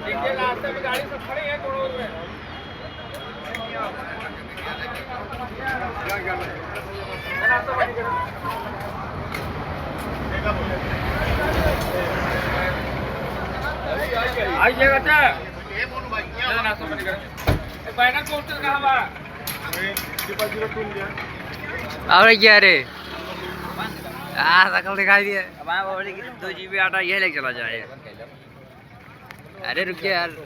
देखिए रास्ते में गाड़ी सब खड़ी है करोड़ में। आइए बच्चा नाश्ता पानी करें। बैनर पोस्टर कहाँ बा? और क्या रे शकल दिखाई दिए। अब 2 GB आटा ये लेके चला जाए। अरे रुकिए यार।